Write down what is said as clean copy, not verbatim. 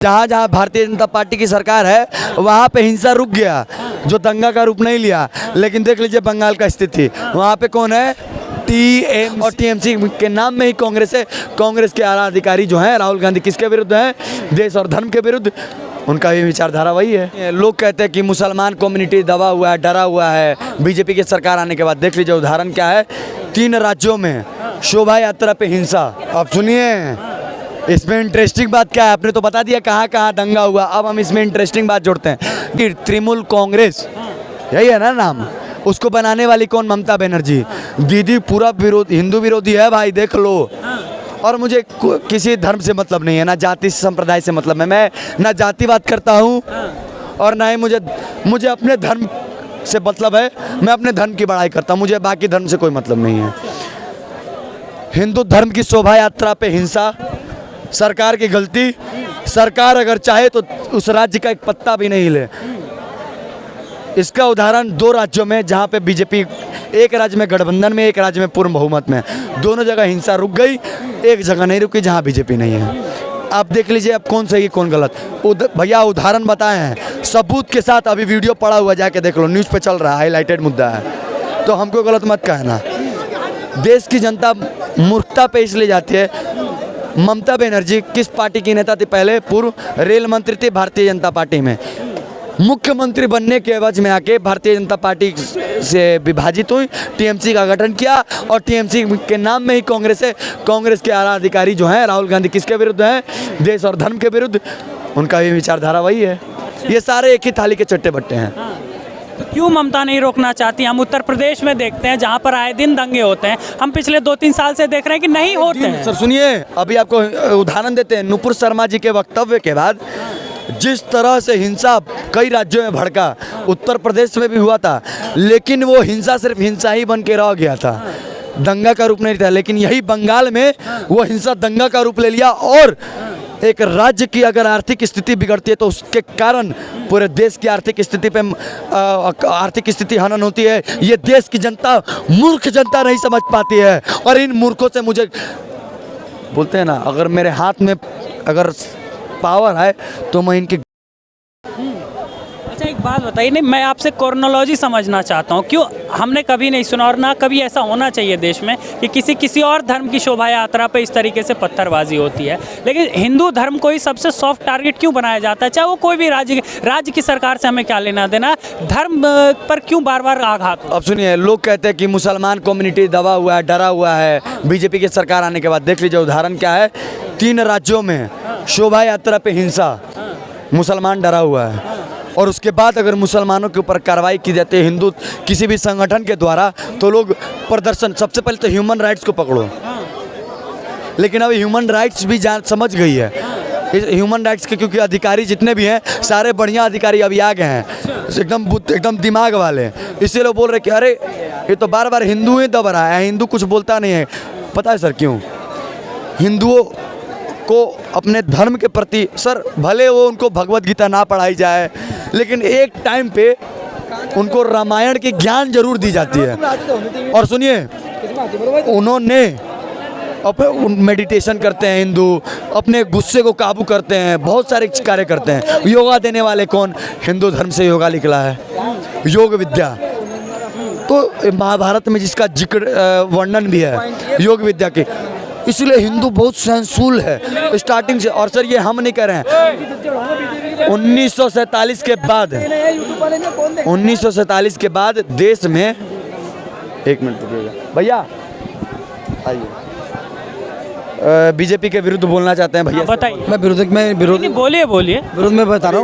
जहाँ जहाँ भारतीय जनता पार्टी की सरकार है वहाँ पे हिंसा रुक गया, जो दंगा का रूप नहीं लिया। लेकिन देख लीजिए बंगाल का स्थिति, वहाँ पे कौन है, टीएम और टीएमसी के नाम में ही कांग्रेस है। कांग्रेस के आला अधिकारी जो हैं राहुल गांधी किसके विरुद्ध हैं, देश और धर्म के विरुद्ध। उनका भी विचारधारा वही है। लोग कहते हैं कि मुसलमान कम्युनिटी दबा हुआ है, डरा हुआ है बीजेपी की सरकार आने के बाद। देख लीजिए उदाहरण क्या है, 3 राज्यों में शोभा यात्रा पे हिंसा। अब सुनिए इसमें इंटरेस्टिंग बात क्या है, आपने तो बता दिया कहाँ कहाँ दंगा हुआ। अब हम इसमें इंटरेस्टिंग बात जोड़ते हैं कि तृणमूल कांग्रेस, यही है ना नाम, उसको बनाने वाली कौन, ममता बनर्जी। दीदी पूरा हिंदू विरोधी है भाई, देख लो। और मुझे किसी धर्म से मतलब नहीं है, ना जाति संप्रदाय से मतलब है। मैं ना जातिवाद करता हूँ और ना ही मुझे अपने धर्म से मतलब है। मैं अपने धर्म की बड़ाई करता हूँ, मुझे बाकी धर्म से कोई मतलब नहीं है। हिंदू धर्म की शोभा यात्रा पे हिंसा सरकार की गलती। सरकार अगर चाहे तो उस राज्य का एक पत्ता भी नहीं हिले। इसका उदाहरण 2 राज्यों में, जहाँ पे बीजेपी, एक राज्य में गठबंधन में, एक राज्य में पूर्ण बहुमत में, दोनों जगह हिंसा रुक गई, एक जगह नहीं रुकी जहाँ बीजेपी नहीं है। आप देख लीजिए अब कौन सही कौन गलत। भैया उदाहरण बताए हैं सबूत के साथ, अभी वीडियो पड़ा हुआ जाके देख लो, न्यूज़ पे चल रहा है, हाईलाइटेड मुद्दा है। तो हमको गलत मत कहना। देश की जनता मूर्खता पे इसलिए जाती है। ममता बनर्जी किस पार्टी की नेता थी पहले, पूर्व रेल मंत्री थी भारतीय जनता पार्टी में। मुख्यमंत्री बनने के एवज में आके भारतीय जनता पार्टी से विभाजित हुई, टीएमसी का गठन किया और टीएमसी के नाम में ही कांग्रेस है। कांग्रेस के आला अधिकारी जो हैं राहुल गांधी किसके विरुद्ध हैं, देश और धर्म के विरुद्ध। उनका भी विचारधारा वही है। ये सारे एक ही थाली के चट्टे बट्टे हैं। तो क्यों ममता नहीं रोकना चाहती? हम उत्तर प्रदेश में देखते हैं जहाँ पर आए दिन दंगे होते हैं, हम पिछले 2-3 साल से देख रहे हैं कि नहीं होते हैं। सर सुनिए, अभी आपको उदाहरण देते हैं। नुपुर शर्मा जी के वक्तव्य के बाद जिस तरह से हिंसा कई राज्यों में भड़का, उत्तर प्रदेश में भी हुआ था, लेकिन वो हिंसा सिर्फ हिंसा ही बन के रह गया था, दंगा का रूप नहीं था। लेकिन यही बंगाल में वो हिंसा दंगा का रूप ले लिया। और एक राज्य की अगर आर्थिक स्थिति बिगड़ती है तो उसके कारण पूरे देश की आर्थिक स्थिति हनन होती है। ये देश की जनता, मूर्ख जनता नहीं समझ पाती है। और इन मूर्खों से मुझे बोलते हैं ना, अगर मेरे हाथ में अगर पावर है तो मैं इनकी। अच्छा एक बात बताइए, नहीं मैं आपसे क्रोनोलॉजी समझना चाहता हूँ, क्यों हमने कभी नहीं सुना और ना कभी ऐसा होना चाहिए देश में कि किसी और धर्म की शोभा यात्रा पे इस तरीके से पत्थरबाजी होती है, लेकिन हिंदू धर्म को ही सबसे सॉफ्ट टारगेट क्यों बनाया जाता है? चाहे वो कोई भी राज्य की सरकार से हमें क्या लेना देना, धर्म पर क्यों बार बार आघात? अब सुनिए, लोग कहते हैं कि मुसलमान कम्युनिटी दबा हुआ है, डरा हुआ है बीजेपी की सरकार आने के बाद। देख लीजिए उदाहरण क्या है, 3 राज्यों में शोभा यात्रा पे हिंसा, मुसलमान डरा हुआ है। और उसके बाद अगर मुसलमानों के ऊपर कार्रवाई की जाती है हिंदू किसी भी संगठन के द्वारा, तो लोग प्रदर्शन, सबसे पहले तो ह्यूमन राइट्स को पकड़ो। लेकिन अभी ह्यूमन राइट्स भी समझ गई है ह्यूमन राइट्स के, क्योंकि अधिकारी जितने भी हैं सारे बढ़िया अधिकारी अभी आ गए हैं, एकदम दिमाग वाले। इसीलिए लोग बोल रहे कि अरे ये तो बार बार हिंदू ही दब रहा है, हिंदू कुछ बोलता नहीं है। पता है सर क्यों? हिंदुओं को अपने धर्म के प्रति, सर भले वो उनको भगवत गीता ना पढ़ाई जाए, लेकिन एक टाइम पे उनको रामायण की ज्ञान जरूर दी जाती है। और सुनिए, उन्होंने मेडिटेशन करते हैं हिंदू, अपने गुस्से को काबू करते हैं, बहुत सारे कार्य करते हैं। योगा देने वाले कौन? हिंदू धर्म से योगा निकला है, योग विद्या। तो महाभारत में जिसका जिक्र वर्णन भी है योग विद्या की। इसलिए हिंदू बहुत सहनशील है स्टार्टिंग से। और सर ये हम नहीं कह रहे हैं, 1947 के बाद देश में, एक मिनट रुकिएगा भैया, आइए, बीजेपी के विरुद्ध बोलना चाहते हैं भैया, बताइए। मैं विरोध बोलिए विरोध में बता रहा हूँ।